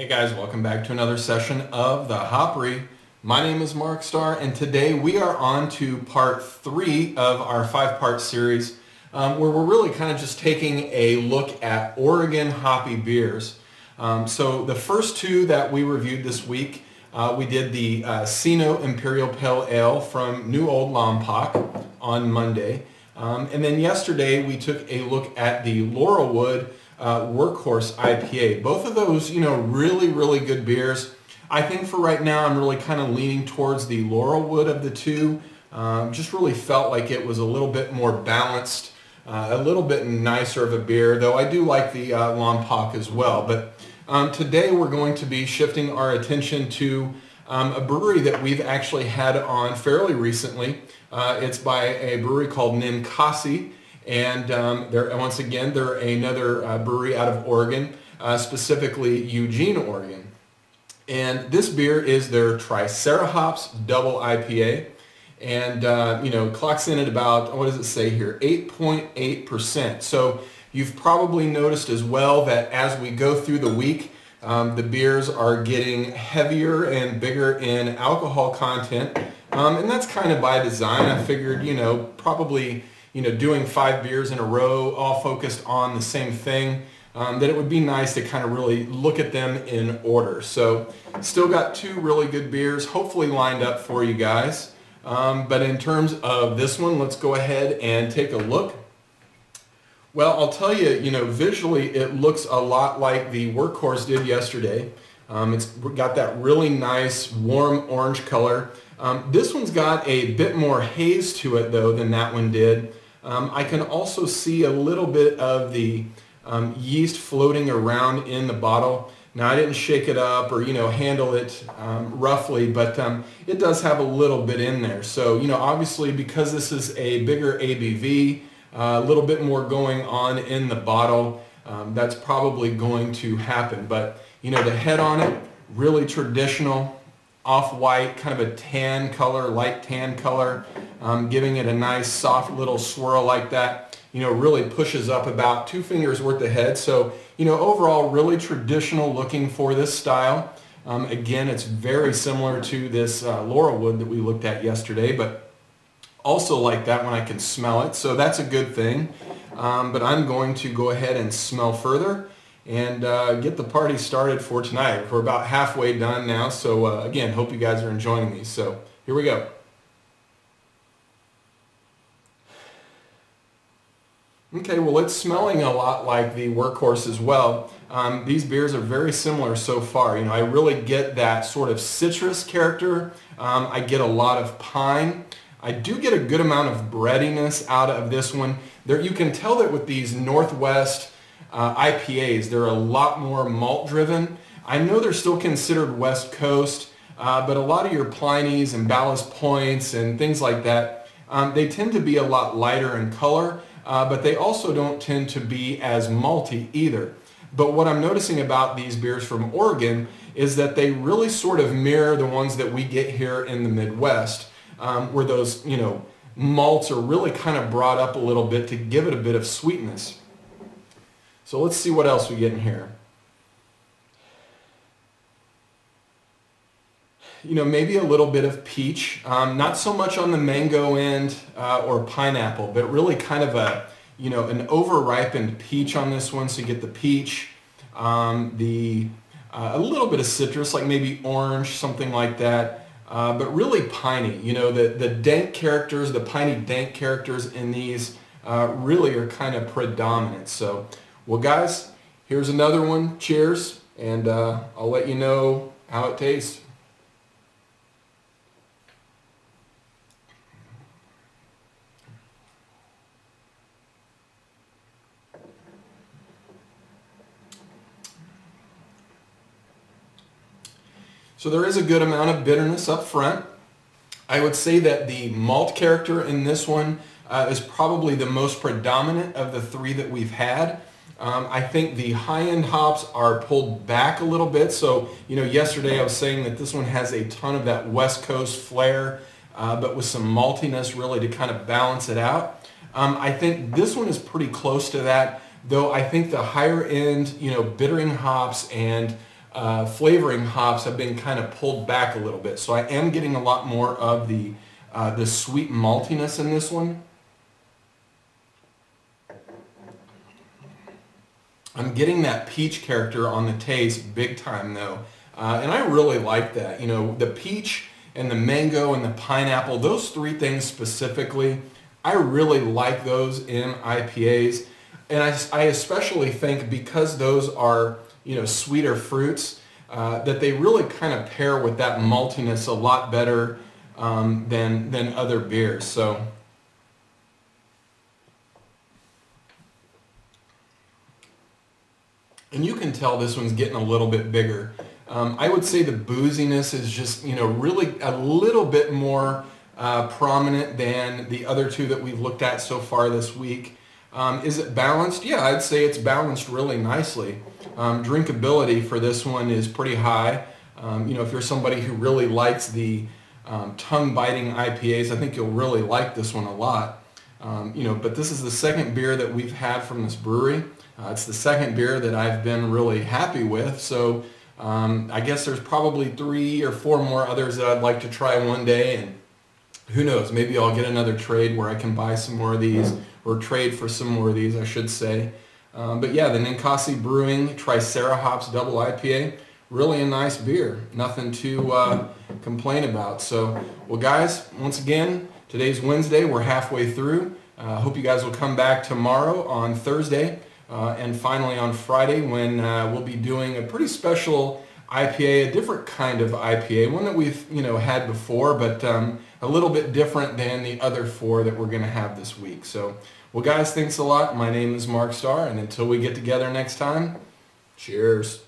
Hey guys, welcome back to another session of the Hopry. My name is Mark Starr, and today we are on to part 3 of our 5-part series where we're really kind of just taking a look at Oregon hoppy beers. So the first 2 that we reviewed this week, we did the Sino Imperial Pale Ale from New Old Lompoc on Monday. And then yesterday we took a look at the Laurelwood Workhorse IPA. Both of those, really good beers. I think for right now I'm really kind of leaning towards the Laurelwood of the 2. Just really felt like it was a little bit more balanced, a little bit nicer of a beer, though I do like the Lompoc as well. But today we're going to be shifting our attention to a brewery that we've actually had on fairly recently. It's by a brewery called Ninkasi. And once again, they're another brewery out of Oregon, specifically Eugene, Oregon. And this beer is their Tricerahops Double IPA. And, clocks in at about, what does it say here, 8.8%. So you've probably noticed as well that as we go through the week, the beers are getting heavier and bigger in alcohol content. And that's kind of by design. I figured, probably doing 5 beers in a row, all focused on the same thing, that it would be nice to kind of really look at them in order. So still got 2 really good beers, hopefully lined up for you guys. But in terms of this one, let's go ahead and take a look. Well, I'll tell you, visually it looks a lot like the Workhorse did yesterday. It's got that really nice warm orange color. This one's got a bit more haze to it though than that one did. I can also see a little bit of the yeast floating around in the bottle. Now I didn't shake it up or handle it roughly, but it does have a little bit in there. So obviously because this is a bigger ABV, a little bit more going on in the bottle, that's probably going to happen. But the head on it, really traditional, off-white, kind of a tan color, light tan color, giving it a nice soft little swirl like that, really pushes up about 2 fingers worth of head. So, overall really traditional looking for this style. Again, it's very similar to this Laurelwood that we looked at yesterday, but also like that when I can smell it. So that's a good thing. But I'm going to go ahead and smell further and get the party started for tonight. We're about halfway done now, so again, hope you guys are enjoying these. So here we go. Okay, well it's smelling a lot like the Workhorse as well. These beers are very similar so far. I really get that sort of citrus character. I get a lot of pine. I do get a good amount of breadiness out of this one. You can tell that with these Northwest IPAs, they're a lot more malt driven. I know they're still considered West Coast, but a lot of your Pliny's and Ballast Points and things like that, they tend to be a lot lighter in color, but they also don't tend to be as malty either. But what I'm noticing about these beers from Oregon is that they really sort of mirror the ones that we get here in the Midwest, where those, malts are really kind of brought up a little bit to give it a bit of sweetness. So let's see what else we get in here. Maybe a little bit of peach, not so much on the mango end or pineapple, but really kind of a, an over-ripened peach on this one. So you get the peach, a little bit of citrus, like maybe orange, something like that, but really piney. The dank characters, the piney dank characters in these really are kind of predominant. So, well guys, here's another one. Cheers, and I'll let you know how it tastes. So there is a good amount of bitterness up front. I would say that the malt character in this one is probably the most predominant of the 3 that we've had. I think the high-end hops are pulled back a little bit. So, yesterday I was saying that this one has a ton of that West Coast flair, but with some maltiness really to kind of balance it out. I think this one is pretty close to that, though I think the higher end, bittering hops and flavoring hops have been kind of pulled back a little bit. So I am getting a lot more of the sweet maltiness in this one. I'm getting that peach character on the taste big time though. And I really like that. You know, the peach and the mango and the pineapple, those three things specifically, I really like those in IPAs. And I especially think because those are, you know, sweeter fruits, that they really kind of pair with that maltiness a lot better than other beers. So and you can tell this one's getting a little bit bigger. I would say the booziness is just, you know, really a little bit more prominent than the other two that we've looked at so far this week. Is it balanced? Yeah, I'd say it's balanced really nicely. Drinkability for this one is pretty high. You know, if you're somebody who really likes the tongue-biting IPAs, I think you'll really like this one a lot. You know, but this is the second beer that we've had from this brewery. It's the second beer that I've been really happy with. So I guess there's probably 3 or 4 more others that I'd like to try one day, and who knows, maybe I'll get another trade where I can buy some more of these, or trade for some more of these, I should say. But yeah, the Ninkasi Brewing Tricerahops Double IPA, really a nice beer. Nothing to complain about. So, well guys, once again, today's Wednesday, we're halfway through. Hope you guys will come back tomorrow on Thursday. And finally on Friday, when we'll be doing a pretty special IPA, a different kind of IPA, one that we've, you know, had before, but a little bit different than the other 4 that we're going to have this week. So, well guys, thanks a lot. My name is Mark Starr, and until we get together next time, cheers.